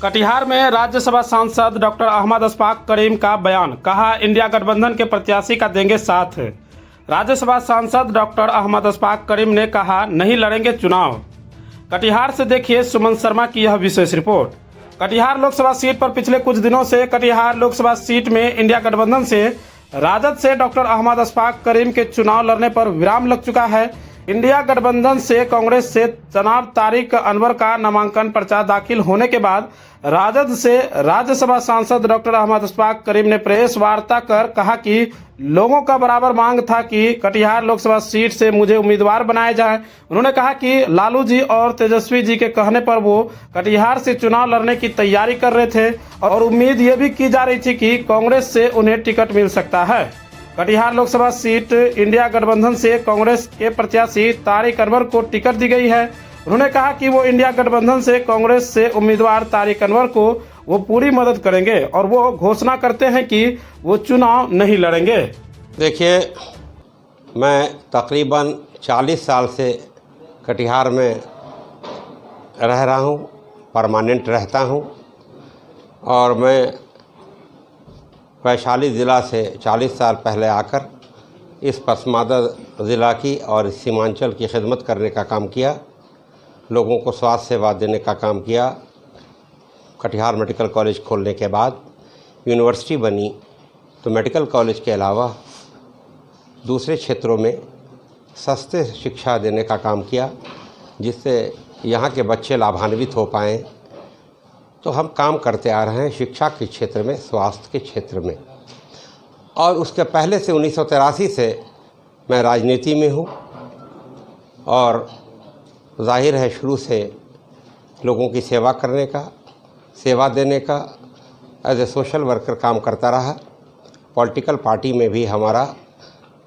कटिहार में राज्यसभा सांसद डॉक्टर अहमद अशफाक करीम का बयान, कहा इंडिया गठबंधन के प्रत्याशी का देंगे साथ। राज्यसभा सांसद डॉक्टर अहमद अशफाक करीम ने कहा नहीं लड़ेंगे चुनाव। कटिहार से देखिए सुमन शर्मा की यह विशेष रिपोर्ट। कटिहार लोकसभा सीट पर पिछले कुछ दिनों से कटिहार लोकसभा सीट में इंडिया गठबंधन से राजद से डॉक्टर अहमद अशफाक करीम के चुनाव लड़ने पर विराम लग चुका है। इंडिया गठबंधन से कांग्रेस से जनाब तारिक अनवर का नामांकन पर्चा दाखिल होने के बाद राजद से राज्यसभा सांसद डॉक्टर अहमद अशफाक करीम ने प्रेस वार्ता कर कहा कि लोगों का बराबर मांग था कि कटिहार लोकसभा सीट से मुझे उम्मीदवार बनाया जाए। उन्होंने कहा कि लालू जी और तेजस्वी जी के कहने पर वो कटिहार से चुनाव लड़ने की तैयारी कर रहे थे और उम्मीद ये भी की जा रही थी कि कांग्रेस से उन्हें टिकट मिल सकता है। कटिहार लोकसभा सीट इंडिया गठबंधन से कांग्रेस के प्रत्याशी तारिक अनवर को टिकट दी गई है। उन्होंने कहा कि वो इंडिया गठबंधन से कांग्रेस से उम्मीदवार तारिक अनवर को वो पूरी मदद करेंगे और वो घोषणा करते हैं कि वो चुनाव नहीं लड़ेंगे। देखिए, मैं तकरीबन 40 साल से कटिहार में रह रहा हूँ, परमानेंट रहता हूँ और मैं वैशाली ज़िला से 40 साल पहले आकर इस पसमानदा ज़िला की और सीमांचल की खिदमत करने का काम किया, लोगों को स्वास्थ्य सेवा देने का काम किया। कटिहार मेडिकल कॉलेज खोलने के बाद यूनिवर्सिटी बनी तो मेडिकल कॉलेज के अलावा दूसरे क्षेत्रों में सस्ते शिक्षा देने का काम किया, जिससे यहाँ के बच्चे लाभान्वित हो पाएँ। तो हम काम करते आ रहे हैं शिक्षा के क्षेत्र में, स्वास्थ्य के क्षेत्र में। और उसके पहले से 1983 से मैं राजनीति में हूँ और जाहिर है शुरू से लोगों की सेवा करने का, सेवा देने का एज ए सोशल वर्कर काम करता रहा। पॉलिटिकल पार्टी में भी हमारा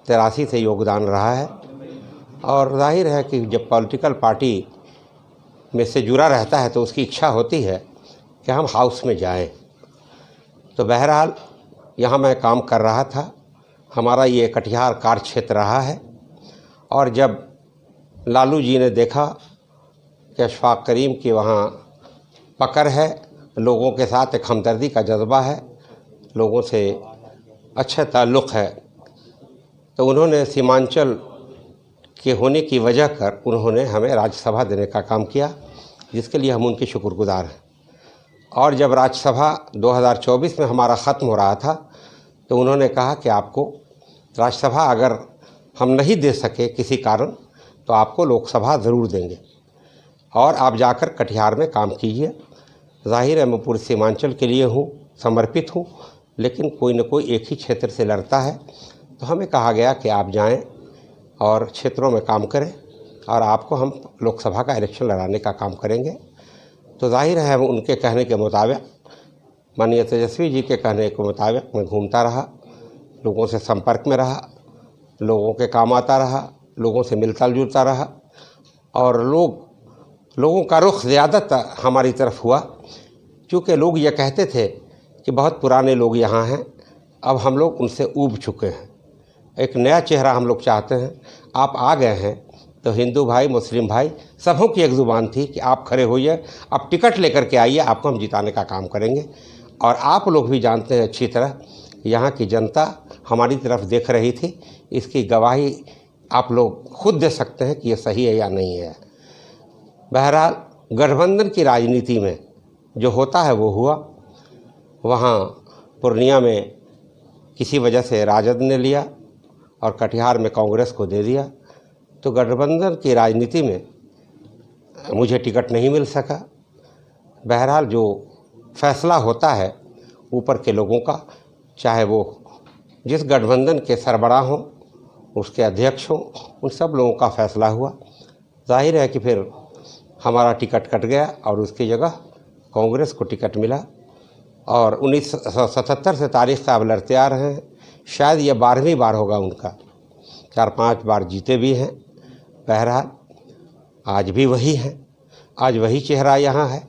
83 से योगदान रहा है और जाहिर है कि जब पॉलिटिकल पार्टी में से जुड़ा रहता है तो उसकी इच्छा होती है कि हम हाउस में जाएं। तो बहरहाल यहाँ मैं काम कर रहा था। हमारा ये कटिहार कार्य क्षेत्र रहा है और जब लालू जी ने देखा कि अशफाक करीम की वहाँ पकड़ है, लोगों के साथ एक हमदर्दी का जज्बा है, लोगों से अच्छा ताल्लुक़ है, तो उन्होंने सीमांचल के होने की वजह कर उन्होंने हमें राज्यसभा देने का काम किया, जिसके लिए हम उनके शुक्रगुजार हैं। और जब राज्यसभा 2024 में हमारा ख़त्म हो रहा था तो उन्होंने कहा कि आपको राज्यसभा अगर हम नहीं दे सके किसी कारण तो आपको लोकसभा ज़रूर देंगे और आप जाकर कटिहार में काम कीजिए। जाहिर है मैं पूरे सीमांचल के लिए हूँ, समर्पित हूँ, लेकिन कोई न कोई एक ही क्षेत्र से लड़ता है। तो हमें कहा गया कि आप जाएं और क्षेत्रों में काम करें और आपको हम लोकसभा का इलेक्शन लड़ाने का काम करेंगे। तो जाहिर है उनके कहने के मुताबिक, माननीय तेजस्वी जी के कहने के मुताबिक मैं घूमता रहा, लोगों से संपर्क में रहा, लोगों के काम आता रहा, लोगों से मिलता जुलता रहा और लोगों का रुख ज़्यादातर हमारी तरफ हुआ, क्योंकि लोग ये कहते थे कि बहुत पुराने लोग यहाँ हैं, अब हम लोग उनसे ऊब चुके हैं, एक नया चेहरा हम लोग चाहते हैं। आप आ गए हैं तो हिंदू भाई, मुस्लिम भाई, सबों की एक ज़ुबान थी कि आप खड़े होइए, आप टिकट लेकर के आइए, आपको हम जिताने का काम करेंगे। और आप लोग भी जानते हैं अच्छी तरह, यहाँ की जनता हमारी तरफ देख रही थी, इसकी गवाही आप लोग खुद दे सकते हैं कि ये सही है या नहीं है। बहरहाल गठबंधन की राजनीति में जो होता है वो हुआ। वहाँ पूर्णिया में किसी वजह से राजद ने लिया और कटिहार में कांग्रेस को दे दिया, तो गठबंधन की राजनीति में मुझे टिकट नहीं मिल सका। बहरहाल जो फैसला होता है ऊपर के लोगों का, चाहे वो जिस गठबंधन के सरबराह हों, उसके अध्यक्ष हों, उन सब लोगों का फैसला हुआ। जाहिर है कि फिर हमारा टिकट कट गया और उसकी जगह कांग्रेस को टिकट मिला और 1977 से तारीख साहब लड़ते आ रहे हैं। शायद ये 12वीं बार होगा उनका, 4-5 बार जीते भी हैं। बहरहाल आज भी वही है, आज वही चेहरा यहाँ है,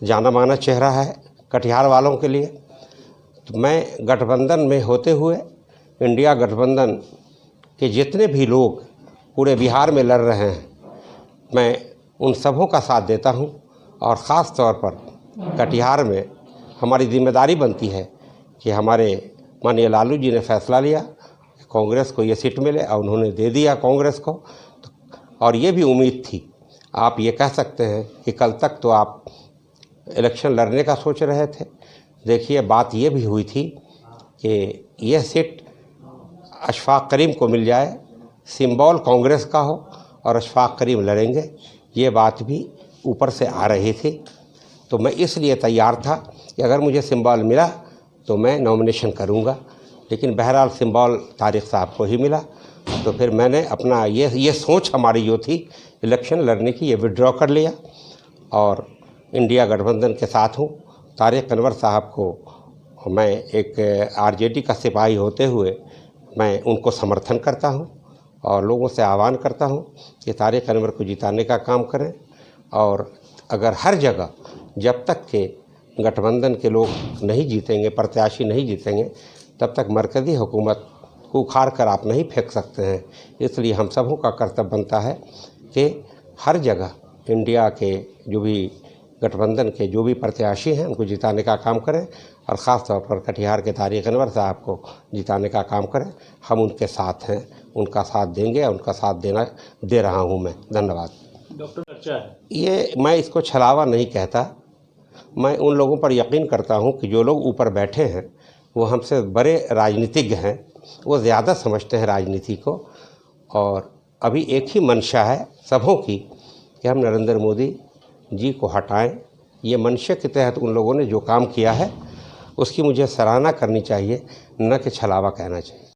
जाना माना चेहरा है कटिहार वालों के लिए। तो मैं गठबंधन में होते हुए इंडिया गठबंधन के जितने भी लोग पूरे बिहार में लड़ रहे हैं, मैं उन सबों का साथ देता हूं और ख़ास तौर पर कटिहार में हमारी जिम्मेदारी बनती है कि हमारे माननीय लालू जी ने फैसला लिया कि कांग्रेस को ये सीट मिले और उन्होंने दे दिया कांग्रेस को। और ये भी उम्मीद थी, आप ये कह सकते हैं कि कल तक तो आप इलेक्शन लड़ने का सोच रहे थे। देखिए, बात ये भी हुई थी कि यह सीट अशफाक करीम को मिल जाए, सिंबल कांग्रेस का हो और अशफाक करीम लड़ेंगे, ये बात भी ऊपर से आ रही थी। तो मैं इसलिए तैयार था कि अगर मुझे सिंबल मिला तो मैं नॉमिनेशन करूंगा, लेकिन बहरहाल सिंबल तारिक साहब को ही मिला। तो फिर मैंने अपना ये सोच हमारी जो थी इलेक्शन लड़ने की, ये विड्रॉ कर लिया और इंडिया गठबंधन के साथ हूँ। तारिक अनवर साहब को मैं एक आरजेडी का सिपाही होते हुए मैं उनको समर्थन करता हूँ और लोगों से आह्वान करता हूँ कि तारिक अनवर को जिताने का काम करें। और अगर हर जगह जब तक के गठबंधन के लोग नहीं जीतेंगे, प्रत्याशी नहीं जीतेंगे, तब तक मरकज़ी हुकूमत को उखाड़ कर आप नहीं फेंक सकते हैं। इसलिए हम सबों का कर्तव्य बनता है कि हर जगह इंडिया के जो भी गठबंधन के जो भी प्रत्याशी हैं उनको जिताने का काम करें और ख़ास तौर पर कटिहार के तारिक अनवर साहब को जिताने का काम करें। हम उनके साथ हैं, उनका साथ देंगे और उनका साथ दे रहा हूं मैं। धन्यवाद। डॉक्टर चर्चा है, ये मैं इसको छलावा नहीं कहता, मैं उन लोगों पर यकीन करता हूं कि जो लोग ऊपर बैठे हैं वो हमसे बड़े राजनीतिज्ञ हैं, वो ज़्यादा समझते हैं राजनीति को। और अभी एक ही मंशा है सबों की कि हम नरेंद्र मोदी जी को हटाएं। ये मंशा के तहत उन लोगों ने जो काम किया है उसकी मुझे सराहना करनी चाहिए, न कि छलावा कहना चाहिए।